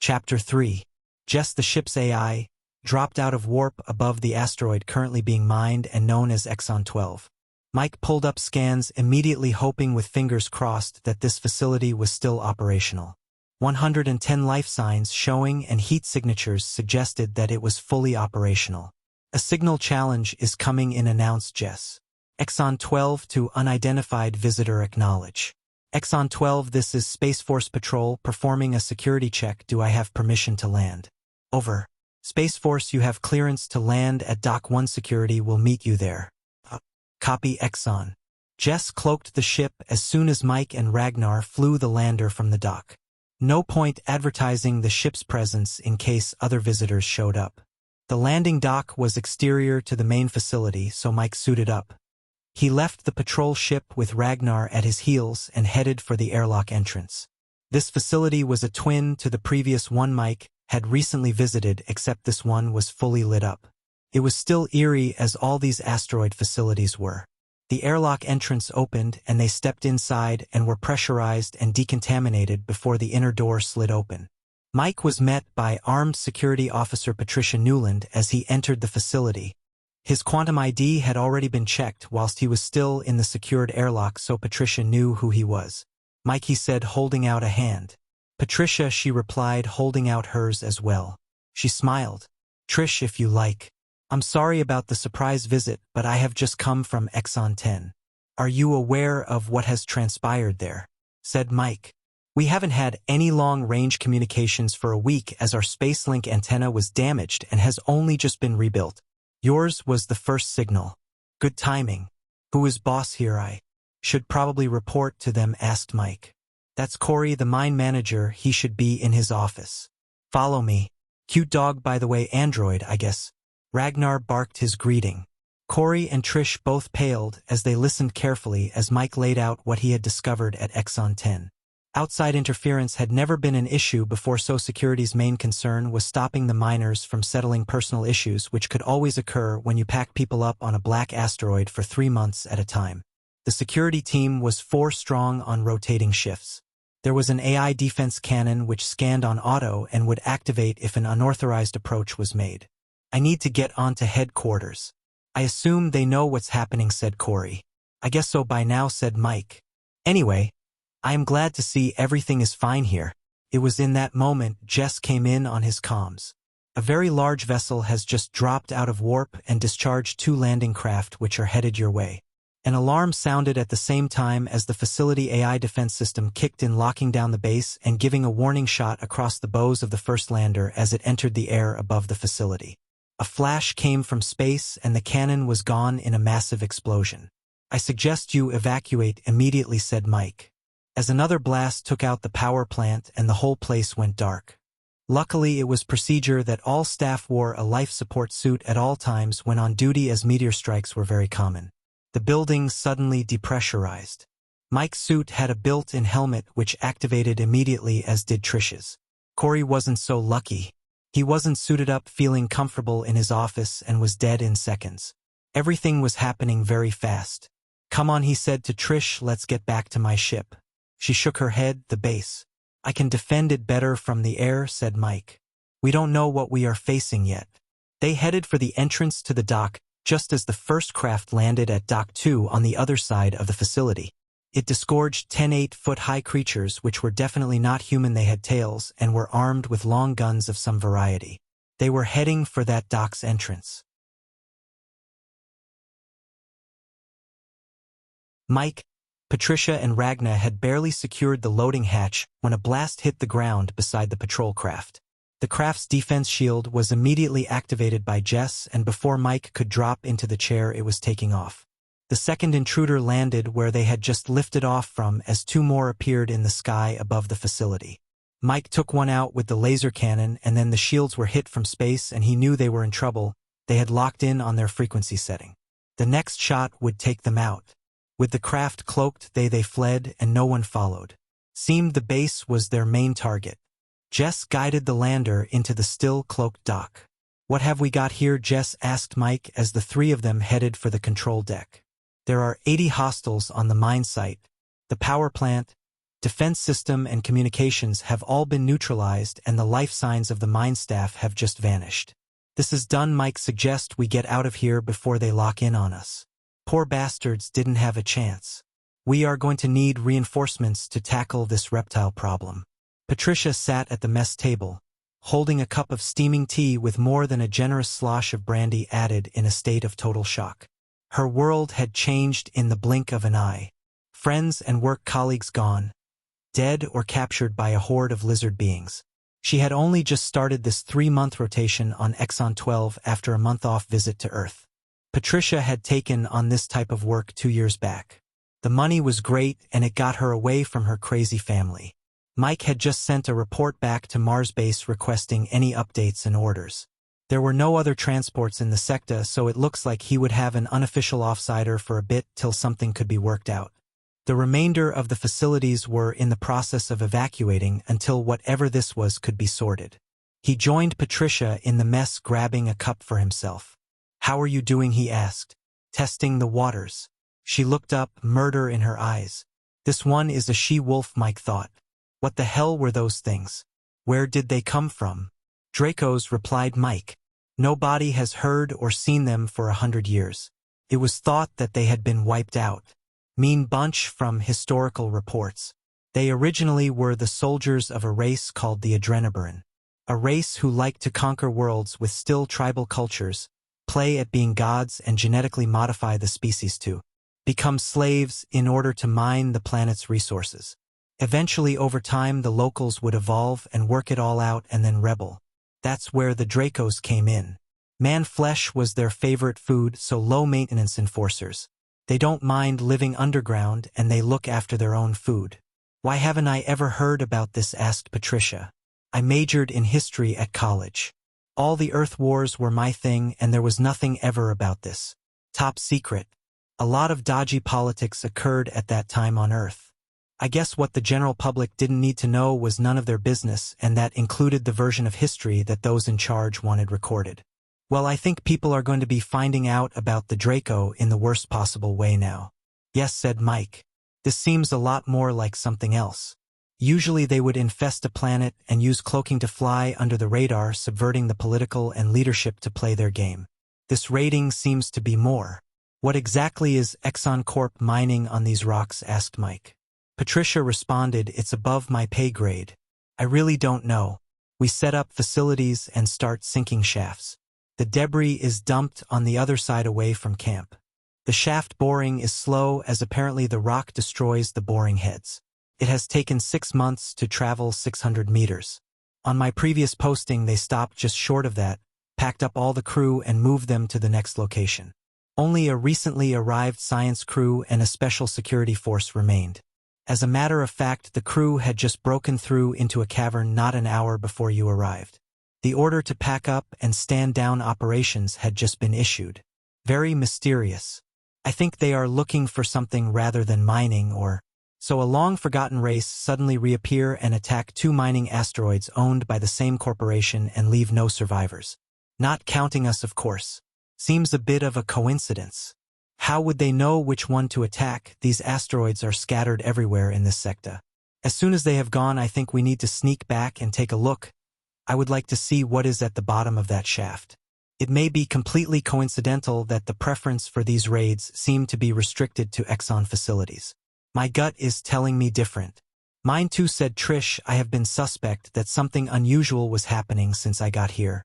Chapter 3. Jess, the ship's AI, dropped out of warp above the asteroid currently being mined and known as Exon 12. Mike pulled up scans, immediately hoping with fingers crossed that this facility was still operational. 110 life signs showing and heat signatures suggested that it was fully operational. A signal challenge is coming in, announced Jess. Exon 12 to unidentified visitor acknowledge. Exon 12, this is Space Force Patrol performing a security check. Do I have permission to land? Over. Space Force, you have clearance to land at Dock 1. Security will meet you there. Copy, Exon. Jess cloaked the ship as soon as Mike and Ragnar flew the lander from the dock. No point advertising the ship's presence in case other visitors showed up. The landing dock was exterior to the main facility, so Mike suited up. He left the patrol ship with Ragnar at his heels and headed for the airlock entrance. This facility was a twin to the previous one Mike had recently visited, except this one was fully lit up. It was still eerie as all these asteroid facilities were. The airlock entrance opened and they stepped inside and were pressurized and decontaminated before the inner door slid open. Mike was met by armed security officer Patricia Newland as he entered the facility. His quantum ID had already been checked whilst he was still in the secured airlock, so Patricia knew who he was. Mike, he said, holding out a hand. Patricia, she replied, holding out hers as well. She smiled. Trish, if you like. I'm sorry about the surprise visit, but I have just come from Exon 10. Are you aware of what has transpired there? Said Mike. We haven't had any long-range communications for a week as our SpaceLink antenna was damaged and has only just been rebuilt. Yours was the first signal. Good timing. Who is boss here? I should probably report to them, asked Mike. That's Corey, the mine manager. He should be in his office. Follow me. Cute dog, by the way, android, I guess. Ragnar barked his greeting. Corey and Trish both paled as they listened carefully as Mike laid out what he had discovered at Exon 10. Outside interference had never been an issue before, so security's main concern was stopping the miners from settling personal issues which could always occur when you pack people up on a black asteroid for 3 months at a time. The security team was 4 strong on rotating shifts. There was an AI defense cannon which scanned on auto and would activate if an unauthorized approach was made. I need to get onto headquarters. I assume they know what's happening, said Corey. I guess so by now, said Mike. Anyway, I am glad to see everything is fine here. It was in that moment Jess came in on his comms. A very large vessel has just dropped out of warp and discharged 2 landing craft which are headed your way. An alarm sounded at the same time as the facility AI defense system kicked in, locking down the base and giving a warning shot across the bows of the first lander as it entered the air above the facility. A flash came from space and the cannon was gone in a massive explosion. I suggest you evacuate immediately, said Mike. As another blast took out the power plant and the whole place went dark. Luckily, it was procedure that all staff wore a life support suit at all times when on duty, as meteor strikes were very common. The building suddenly depressurized. Mike's suit had a built-in helmet which activated immediately, as did Trish's. Corey wasn't so lucky. He wasn't suited up, feeling comfortable in his office, and was dead in seconds. Everything was happening very fast. Come on, he said to Trish, let's get back to my ship. She shook her head. The base. I can defend it better from the air, said Mike. We don't know what we are facing yet. They headed for the entrance to the dock just as the first craft landed at Dock 2 on the other side of the facility. It disgorged 10 8-foot-high creatures which were definitely not human. They had tails and were armed with long guns of some variety. They were heading for that dock's entrance. Mike, Patricia and Ragnar had barely secured the loading hatch when a blast hit the ground beside the patrol craft. The craft's defense shield was immediately activated by Jess, and before Mike could drop into the chair it was taking off. The second intruder landed where they had just lifted off from as 2 more appeared in the sky above the facility. Mike took one out with the laser cannon, and then the shields were hit from space and he knew they were in trouble. They had locked in on their frequency setting. The next shot would take them out. With the craft cloaked, they fled and no one followed. Seemed the base was their main target. Jess guided the lander into the still cloaked dock. What have we got here? Jess asked Mike as the 3 of them headed for the control deck. There are 80 hostiles on the mine site, the power plant, Defense system and communications have all been neutralized and the life signs of the mine staff have just vanished. This is done. Mike suggests we get out of here before they lock in on us. Poor bastards didn't have a chance. We are going to need reinforcements to tackle this reptile problem. Patricia sat at the mess table, holding a cup of steaming tea with more than a generous slosh of brandy added, in a state of total shock. Her world had changed in the blink of an eye. Friends and work colleagues gone, dead or captured by a horde of lizard beings. She had only just started this 3-month rotation on Exon 12 after a month-off visit to Earth. Patricia had taken on this type of work 2 years back. The money was great and it got her away from her crazy family. Mike had just sent a report back to Mars base requesting any updates and orders. There were no other transports in the sector, so it looks like he would have an unofficial offsider for a bit till something could be worked out. The remainder of the facilities were in the process of evacuating until whatever this was could be sorted. He joined Patricia in the mess, grabbing a cup for himself. "How are you doing?" he asked. "Testing the waters." She looked up, murder in her eyes. This one is a she-wolf, Mike thought. What the hell were those things? Where did they come from? "Dracos," replied Mike. "Nobody has heard or seen them for 100 years. It was thought that they had been wiped out. Mean bunch from historical reports. They originally were the soldiers of a race called the Adrenoburan. A race who liked to conquer worlds with still tribal cultures, play at being gods and genetically modify the species to become slaves in order to mine the planet's resources. Eventually, over time, the locals would evolve and work it all out and then rebel. That's where the Dracos came in. Man flesh was their favorite food, so low-maintenance enforcers. They don't mind living underground and they look after their own food. Why haven't I ever heard about this? Asked Patricia. I majored in history at college. All the Earth wars were my thing and there was nothing ever about this. Top secret. A lot of dodgy politics occurred at that time on Earth. I guess what the general public didn't need to know was none of their business, and that included the version of history that those in charge wanted recorded. Well, I think people are going to be finding out about the Draco in the worst possible way now. Yes, said Mike. This seems a lot more like something else. Usually they would infest a planet and use cloaking to fly under the radar, subverting the political and leadership to play their game. This raiding seems to be more. What exactly is Exon Corp mining on these rocks? Asked Mike. Patricia responded, it's above my pay grade. I really don't know. We set up facilities and start sinking shafts. The debris is dumped on the other side away from camp. The shaft boring is slow as apparently the rock destroys the boring heads. It has taken 6 months to travel 600 meters. On my previous posting they stopped just short of that, packed up all the crew and moved them to the next location. Only a recently arrived science crew and a special security force remained. As a matter of fact, the crew had just broken through into a cavern not an hour before you arrived. The order to pack up and stand down operations had just been issued. Very mysterious. I think they are looking for something rather than mining, or so a long-forgotten race suddenly reappear and attack 2 mining asteroids owned by the same corporation and leave no survivors. Not counting us, of course. Seems a bit of a coincidence. How would they know which one to attack? These asteroids are scattered everywhere in this sector. As soon as they have gone, I think we need to sneak back and take a look. I would like to see what is at the bottom of that shaft. It may be completely coincidental that the preference for these raids seem to be restricted to Exon facilities. My gut is telling me different. Mine too, said Trish. I have been suspect that something unusual was happening since I got here.